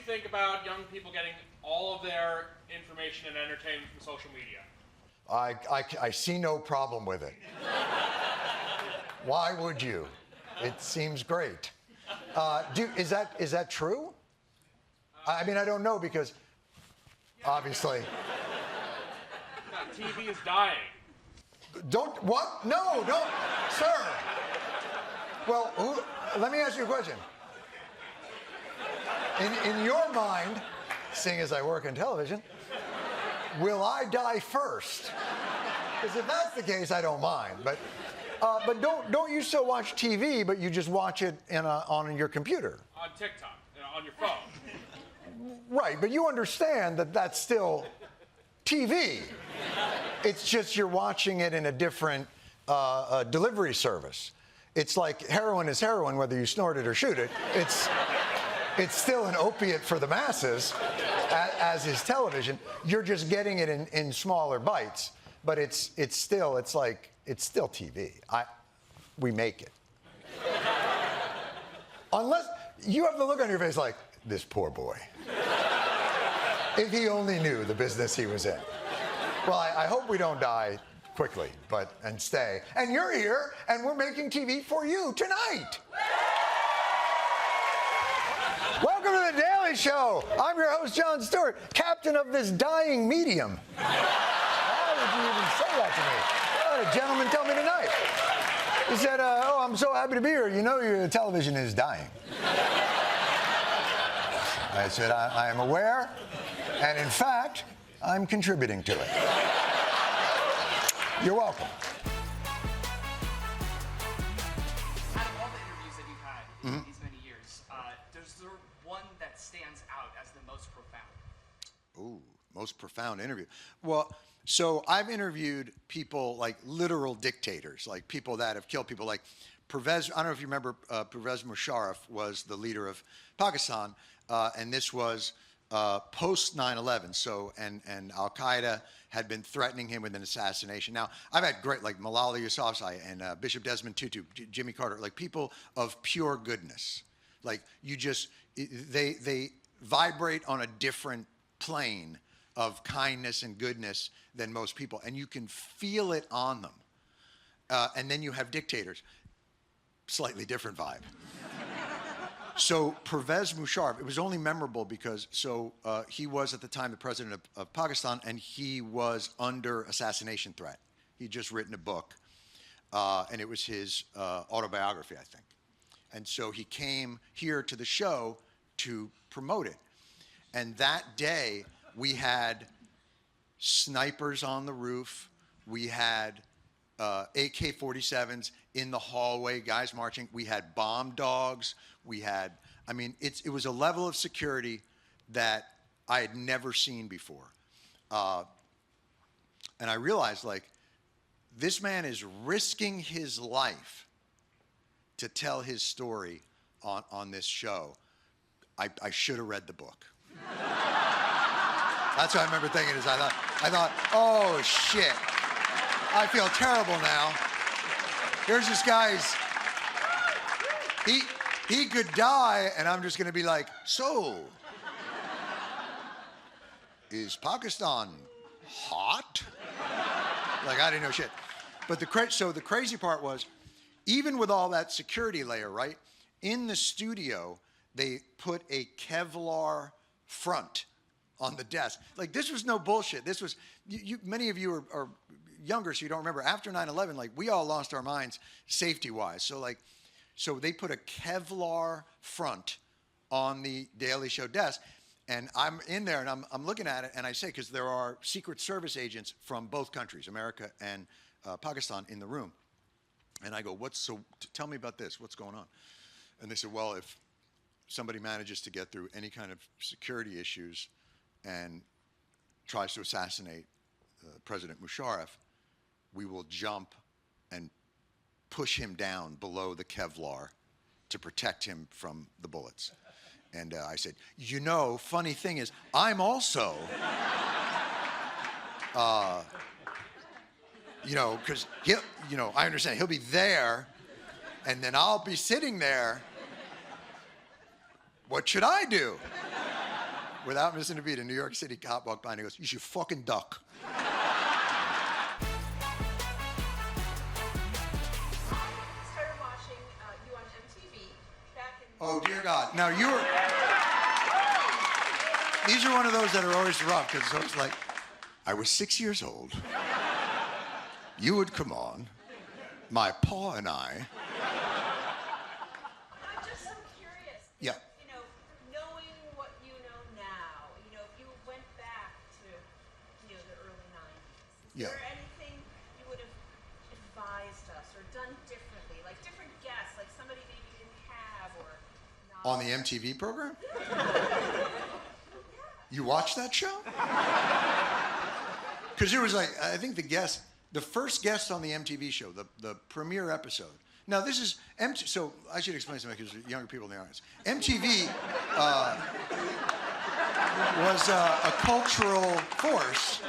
think about young people getting all of their information and entertainment from social media? I see no problem with it. Why would you? It seems great. Is that true? I mean, I don't know because obviously. No, TV is dying. What? No, don't, sir. Well, let me ask you a question. In your mind, seeing as I work in television, will I die first? Because if that's the case, I don't mind. But don't you still watch TV, but you just watch it on your computer? On TikTok, on your phone. Right, but you understand that that's still TV. It's just you're watching it in a different delivery service. It's like heroin is heroin, whether you snort it or shoot it. It's still an opiate for the masses, as is television. You're just getting it in smaller bites, but it's still TV. We make it. Unless you have the look on your face like, this poor boy. If he only knew the business he was in. Well, I hope we don't die quickly, and stay. And you're here, and we're making TV for you tonight. Welcome to The Daily Show. I'm your host, Jon Stewart, captain of this dying medium. Why would you even say that to me? I had a gentleman tell me tonight. He said, oh, I'm so happy to be here. You know your television is dying. I said, I am aware, and in fact, I'm contributing to it. You're welcome. Out of all the interviews that you've had in these many years, there's the one that stands out as the most profound. Ooh, most profound interview. Well, so I've interviewed people like literal dictators, like people that have killed people, like Pervez. I don't know if you remember, Pervez Musharraf was the leader of Pakistan, and this was post 9/11. So, and Al Qaeda had been threatening him with an assassination. Now, I've had great, like Malala Yousafzai and Bishop Desmond Tutu, Jimmy Carter, like people of pure goodness. Like they vibrate on a different plane of kindness and goodness than most people, and you can feel it on them. And then you have dictators, slightly different vibe. So Pervez Musharraf, it was only memorable because he was at the time the president of Pakistan, and he was under assassination threat. He'd just written a book, and it was his autobiography, I think. And so he came here to the show to promote it. And that day, we had snipers on the roof. We had AK-47s in the hallway, guys marching. We had bomb dogs. We had, I mean, it was a level of security that I had never seen before. And I realized, like, this man is risking his life to tell his story on this show. I should have read the book. That's what I remember thinking is I thought, oh shit, I feel terrible now. Here's this guy's, he could die, and I'm just gonna be like, so, is Pakistan hot? Like, I didn't know shit. But the crazy part was, even with all that security layer, right, in the studio, they put a Kevlar front on the desk. Like, this was no bullshit. This was, many of you are younger, so you don't remember. After 9/11, like, we all lost our minds safety-wise. So they put a Kevlar front on the Daily Show desk, and I'm in there, and I'm looking at it, and I say, because there are Secret Service agents from both countries, America and Pakistan, in the room. And I go, tell me about this, what's going on? And they said, well, if somebody manages to get through any kind of security issues and tries to assassinate President Musharraf, we will jump and push him down below the Kevlar to protect him from the bullets. And I said, you know, funny thing is, I'm also, you know, because I understand he'll be there, and then I'll be sitting there. What should I do? without missing a beat, a New York City cop walked by and he goes, "You should fucking duck." Started watching you on MTV back in. Oh, dear God. Now, these are one of those that are always rough, because it's always like, I was 6 years old. You would come on. My pa and I. I'm just so curious. Yeah. You know, knowing what you know now, you know, if you went back to, you know, the early 90s, is Yeah. there anything you would have advised us or done differently? Like different guests, like somebody maybe you didn't have or not? On the MTV program? You watched that show? Because there was like, I think the first guest on the MTV show, the premiere episode. Now this is, so I should explain something because there's younger people in the audience. MTV was a cultural force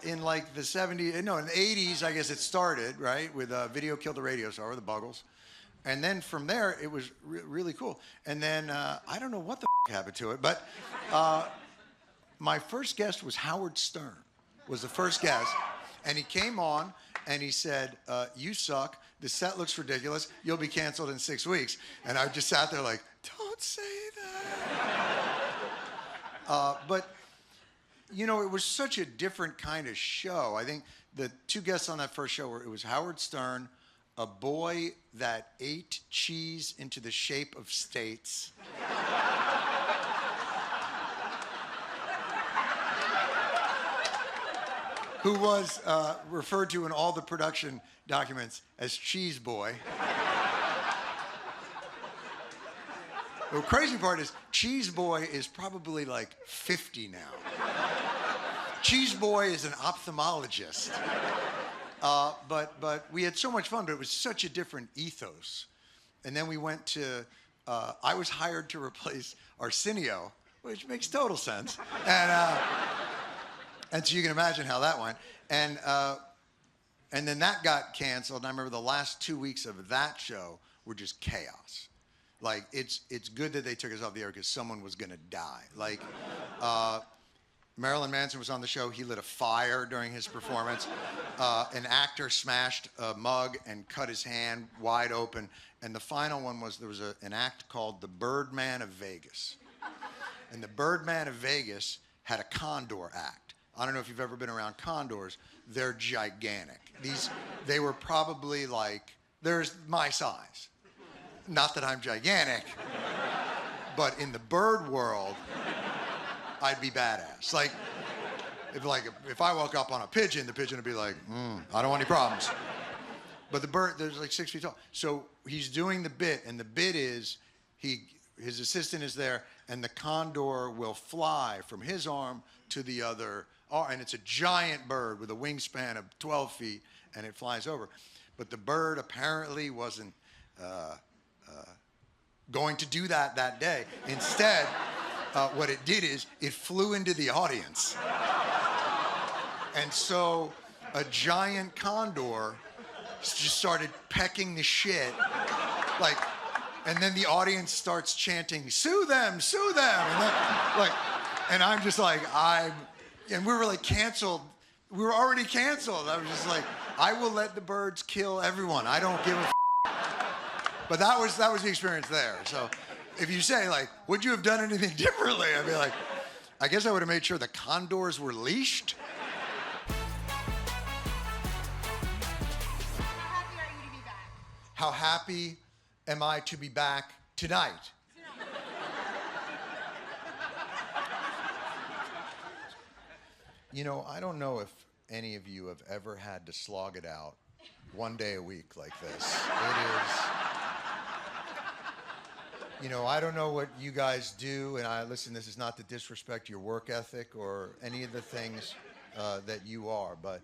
in like the 70s, no, in the 80s, I guess it started, right? With Video Killed the Radio Star, the Buggles. And then from there, it was really cool. And then, I don't know what the happened to it, but my first guest was Howard Stern, was the first guest. And he came on and he said, "You suck. The set looks ridiculous. You'll be canceled in 6 weeks." And I just sat there like, don't say that. But, you know, it was such a different kind of show. I think the two guests on that first show it was Howard Stern, a boy that ate cheese into the shape of states. Who was referred to in all the production documents as Cheese Boy. The crazy part is Cheese Boy is probably like 50 now. Cheese Boy is an ophthalmologist. But we had so much fun, but it was such a different ethos. And then we went to, I was hired to replace Arsenio, which makes total sense. And so you can imagine how that went. And then that got canceled. And I remember the last 2 weeks of that show were just chaos. Like, it's good that they took us off the air because someone was going to die. Like, Marilyn Manson was on the show. He lit a fire during his performance. An actor smashed a mug and cut his hand wide open. And the final one was, there was an act called the Birdman of Vegas. And the Birdman of Vegas had a condor act. I don't know if you've ever been around condors. They're gigantic. They were probably like, there's my size. Not that I'm gigantic, but in the bird world, I'd be badass. Like if I woke up on a pigeon, the pigeon would be like, I don't want any problems. But the bird, there's like 6 feet tall. So he's doing the bit, and the bit is his assistant is there, and the condor will fly from his arm to the other, and it's a giant bird with a wingspan of 12 feet, and it flies over. But the bird apparently wasn't going to do that day. Instead, what it did is it flew into the audience. And so a giant condor just started pecking the shit, like, and then the audience starts chanting, "Sue them, sue them." And then, like, and I'm just like, and we were like canceled. We were already canceled. I was just like, I will let the birds kill everyone. I don't give a But that was the experience there. So if you say, like, would you have done anything differently? I'd be like, I guess I would have made sure the condors were leashed. How happy are you to be back? How happy am I to be back tonight? You know, I don't know if any of you have ever had to slog it out one day a week like this. It is, you know, I don't know what you guys do, and listen, this is not to disrespect your work ethic or any of the things that you are, but,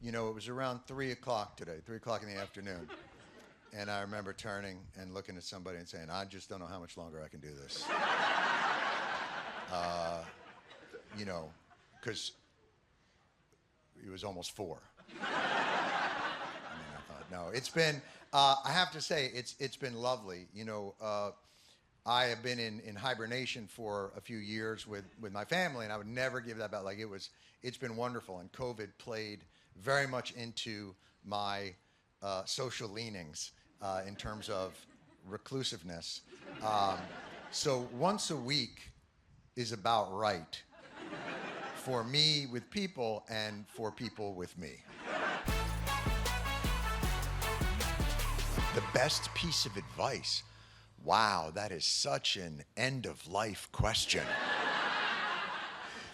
you know, it was around 3 o'clock today, 3 o'clock in the afternoon, and I remember turning and looking at somebody and saying, I just don't know how much longer I can do this. You know, because it was almost 4. I thought, no, it's been, I have to say, it's been lovely. You know, I have been in hibernation for a few years with my family, and I would never give that back. Like it's been wonderful, and COVID played very much into my social leanings in terms of reclusiveness. So once a week is about right for me with people and for people with me. The best piece of advice. Wow, that is such an end-of-life question.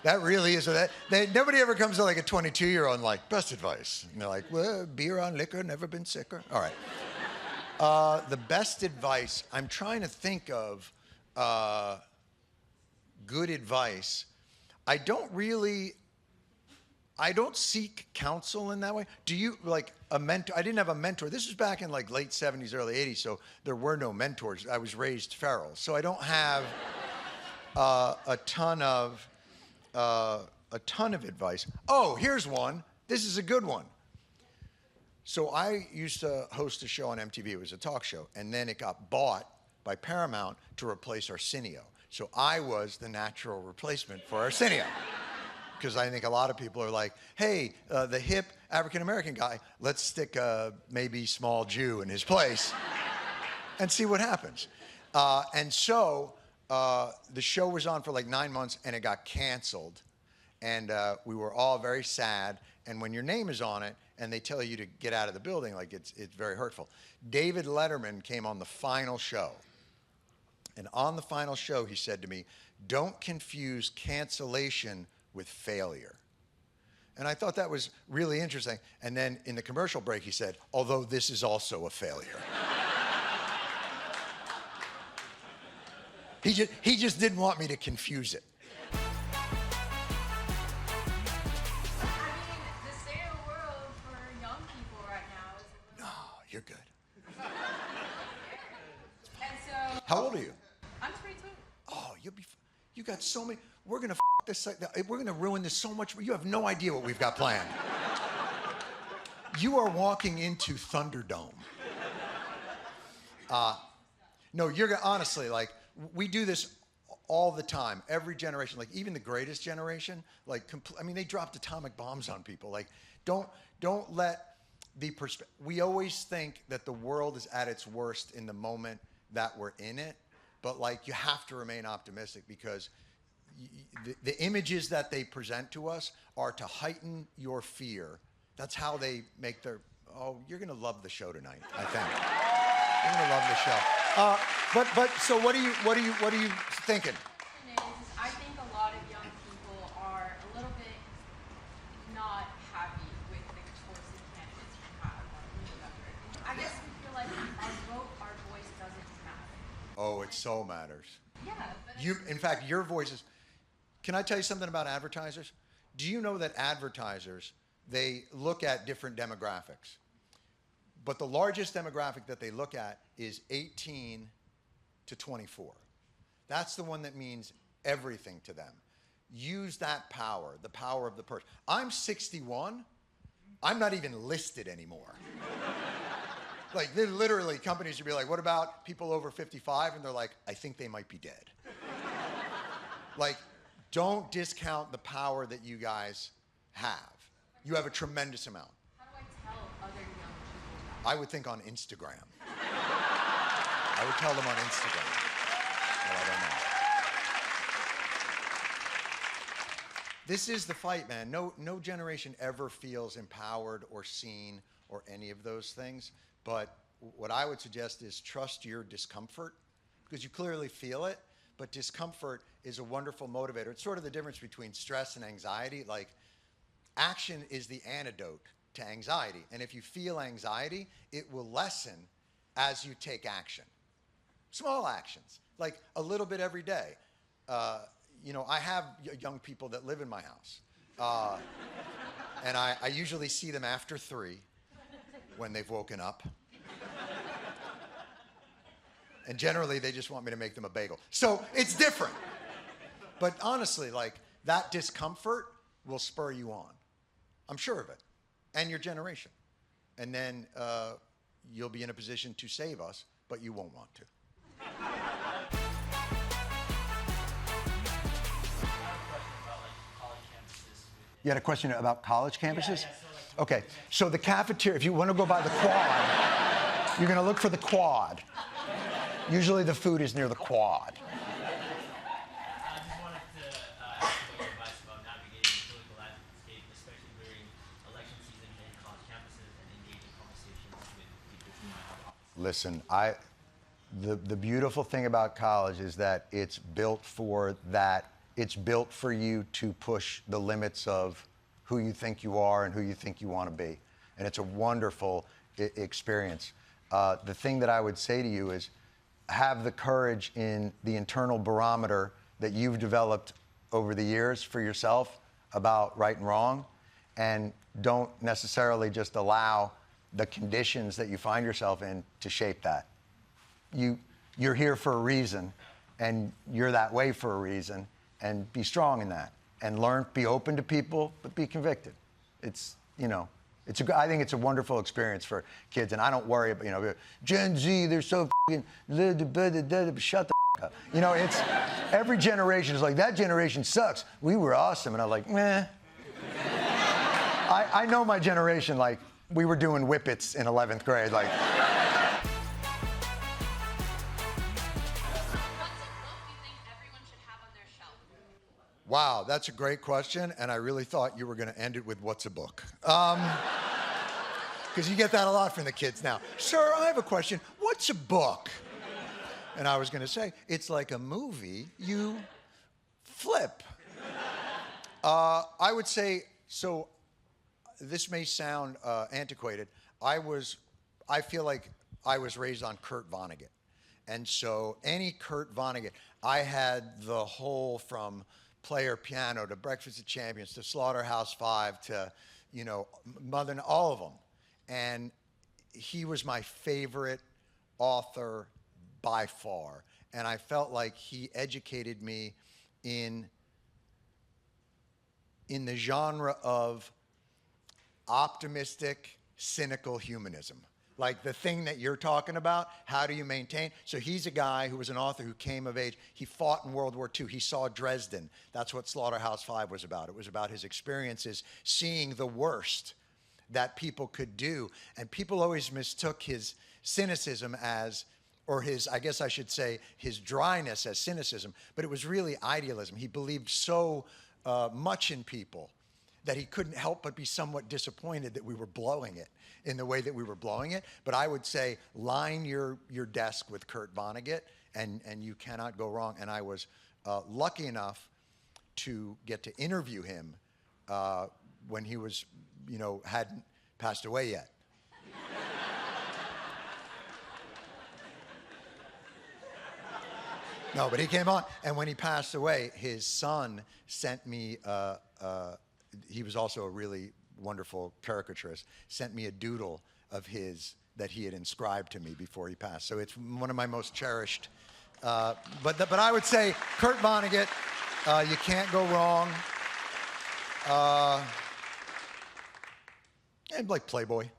That really is. Nobody ever comes to like a 22-year-old and like, best advice. And they're like, well, beer on liquor, never been sicker. All right. The best advice, I'm trying to think of good advice. I don't seek counsel in that way. Do you, like a mentor? I didn't have a mentor. This was back in like late 70s, early 80s, so there were no mentors. I was raised feral. So I don't have a ton of advice. Oh, here's one. This is a good one. So I used to host a show on MTV. It was a talk show. And then it got bought by Paramount to replace Arsenio. So I was the natural replacement for Arsenio. Because I think a lot of people are like, hey, the hip African-American guy, let's stick a maybe small Jew in his place and see what happens. And so the show was on for like 9 months and it got canceled. And we were all very sad. And when your name is on it and they tell you to get out of the building, like it's very hurtful. David Letterman came on the final show. And on the final show, he said to me, don't confuse cancellation with failure. And I thought that was really interesting. And then in the commercial break, he said, although this is also a failure. He just didn't want me to confuse it. I mean, the state of the world for young people right now is a little... No, you're good. And so... How old are you? I'm 22. Oh, you got so many. We're gonna this. We're gonna ruin this so much. You have no idea what we've got planned. You are walking into Thunderdome. No, you're gonna honestly like. We do this all the time. Every generation, like even the greatest generation, like I mean, they dropped atomic bombs on people. Like, don't let the perspective. We always think that the world is at its worst in the moment that we're in it. But like you have to remain optimistic because the images that they present to us are to heighten your fear. That's how they make their. Oh, you're gonna love the show tonight. I think you're gonna love the show. But so what are you thinking? I think a lot of young people are a little bit not happy with the choices candidates we have on November. I guess we feel like our vote, our voice doesn't matter. Oh, it so matters. Yeah, but In fact, your voices. Can I tell you something about advertisers? Do you know that advertisers, they look at different demographics, but the largest demographic that they look at is 18 to 24. That's the one that means everything to them. Use that power, the power of the purse. I'm 61. I'm not even listed anymore. Like, they're literally, companies would be like, what about people over 55? And they're like, I think they might be dead. Like, don't discount the power that you guys have. You have a tremendous amount. how do I tell other young people that? I would think on Instagram. I would tell them on Instagram. Well, I don't know. This is the fight, man. No generation ever feels empowered or seen or any of those things. But what I would suggest is trust your discomfort because you clearly feel it. But discomfort is a wonderful motivator. It's sort of the difference between stress and anxiety. Like, action is the antidote to anxiety. And if you feel anxiety, it will lessen as you take action. Small actions, like a little bit every day. You know, I have young people that live in my house. And I usually see them after 3 when they've woken up. And generally, they just want me to make them a bagel. So it's different. But honestly, like, that discomfort will spur you on. I'm sure of it. And your generation. And then you'll be in a position to save us, but you won't want to. You had a question about college campuses? Okay, so the cafeteria, if you want to go by the quad, you're going to look for the quad. Usually the food is near the quad. I just wanted to ask you your advice about navigating the political landscape, especially during election season in college campuses, and engaging conversations with people who might have opposite. Listen, the beautiful thing about college is that it's built for that. It's built for you to push the limits of who you think you are and who you think you want to be. And it's a wonderful experience. The thing that I would say to you is have the courage in the internal barometer that you've developed over the years for yourself about right and wrong, and don't necessarily just allow the conditions that you find yourself in to shape that. You're here for a reason, and you're that way for a reason, and be strong in that, and learn, be open to people, but be convicted. It's, you know, I think it's a wonderful experience for kids, and I don't worry about, you know, Gen Z, they're so f***ing, shut the f*** up. You know, it's, every generation is like, that generation sucks. We were awesome. And I'm like, meh. I know my generation, like, we were doing whippets in 11th grade, like. What's a book you think everyone should have on their shelf? Wow, that's a great question, and I really thought you were going to end it with what's a book. Because you get that a lot from the kids now. Sir, I have a question. What's a book? And I was going to say, it's like a movie you flip. I would say, so this may sound antiquated. I feel like I was raised on Kurt Vonnegut. And so any Kurt Vonnegut, I had the whole from Player Piano to Breakfast of Champions to Slaughterhouse-Five to, you know, Mother, all of them. And he was my favorite author by far. And I felt like he educated me in the genre of optimistic, cynical humanism. Like the thing that you're talking about, how do you maintain? So he's a guy who was an author who came of age. He fought in World War II. He saw Dresden. That's what Slaughterhouse-Five was about. It was about his experiences seeing the worst that people could do. And people always mistook his cynicism as, or his, I guess I should say, his dryness as cynicism, but it was really idealism. He believed so much in people that he couldn't help but be somewhat disappointed that we were blowing it in the way that we were blowing it. But I would say line your desk with Kurt Vonnegut, and you cannot go wrong. And I was lucky enough to get to interview him when he was, you know, hadn't passed away yet. No, but he came on, and when he passed away, his son sent me, he was also a really wonderful caricaturist, sent me a doodle of his that he had inscribed to me before he passed. So it's one of my most cherished, but I would say Kurt Vonnegut, you can't go wrong. And like Playboy. Wondering,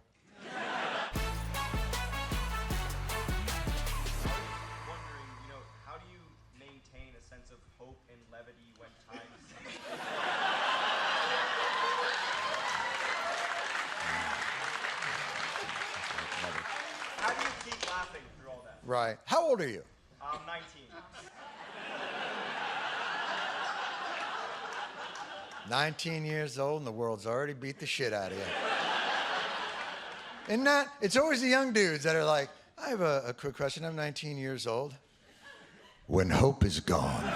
you know, how do you maintain a sense of hope and levity when times? How do you keep laughing through all that? Right. How old are you? I'm 19. 19 years old, and the world's already beat the shit out of you. Isn't that? It's always the young dudes that are like, I have a quick question. I'm 19 years old. When hope is gone,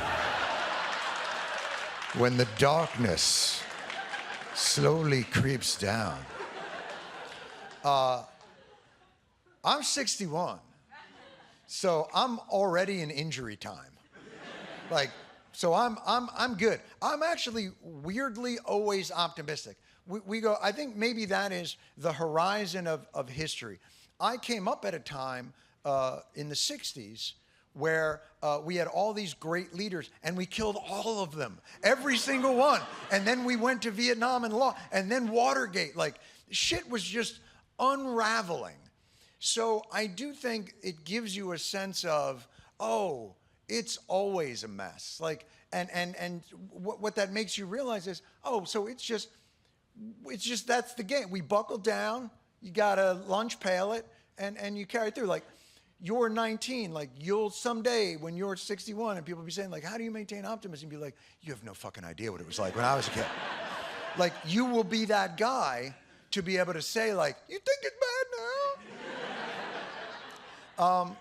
when the darkness slowly creeps down. I'm 61, so I'm already in injury time. Like, so I'm good. I'm actually weirdly always optimistic. We go, I think maybe that is the horizon of history. I came up at a time in the 60s where we had all these great leaders and we killed all of them, every single one. And then we went to Vietnam and law, and then Watergate. Like, shit was just unraveling. So I do think it gives you a sense of, oh, it's always a mess. Like, and what that makes you realize is, oh, so it's just it's just, that's the game. We buckle down, you got to lunch pail it, and you carry through. Like, you're 19, like, you'll someday, when you're 61, and people will be saying, like, how do you maintain optimism? Be like, you have no fucking idea what it was like when I was a kid. Like, you will be that guy to be able to say, like, you think it's bad now?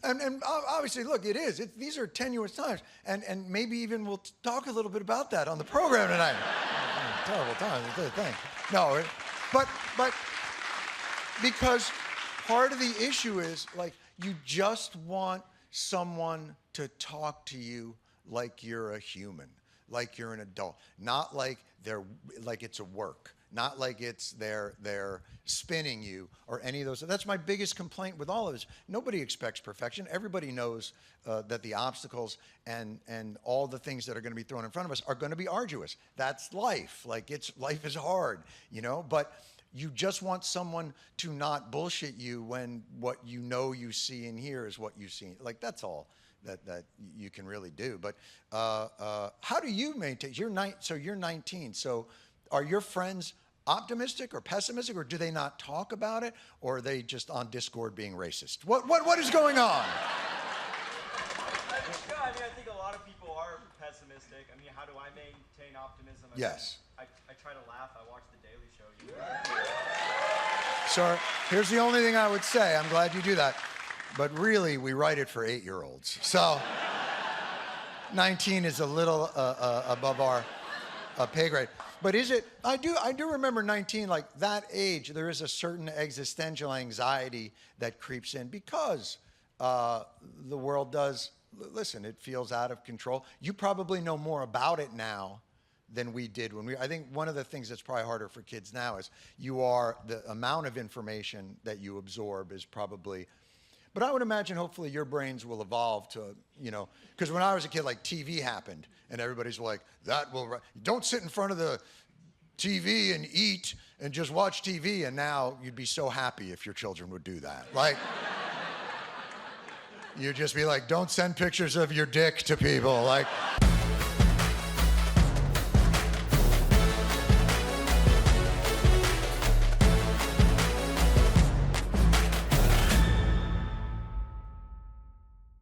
And obviously, look, it is. These are tenuous times. And maybe even we'll talk a little bit about that on the program tonight. Terrible times, it's a thing. No, but because part of the issue is, like, you just want someone to talk to you like you're a human, like you're an adult, not like it's a work. Not like it's they're spinning you or any of those. That's my biggest complaint with all of this. Nobody expects perfection. Everybody knows that the obstacles and all the things that are going to be thrown in front of us are going to be arduous. That's life. Like, life is hard, you know. But you just want someone to not bullshit you when what you know you see and hear is what you see. Like, that's all that you can really do. But how do you maintain? So you're 19. So are your friends optimistic or pessimistic, or do they not talk about it, or are they just on Discord being racist? What is going on? I think a lot of people are pessimistic. I mean, how do I maintain optimism? Yes. I try to laugh. I watch The Daily Show. Sir, here's the only thing I would say. I'm glad you do that. But really, we write it for 8-year-olds. So 19 is a little above our pay grade. But is it, I do remember 19, like that age, there is a certain existential anxiety that creeps in because the world does, listen, it feels out of control. You probably know more about it now than we did I think one of the things that's probably harder for kids now is the amount of information that you absorb is probably, but I would imagine hopefully your brains will evolve to, you know, because when I was a kid, like TV happened and everybody's like, don't sit in front of the TV and eat and just watch TV. And now you'd be so happy if your children would do that. Like, you'd just be like, don't send pictures of your dick to people. Like.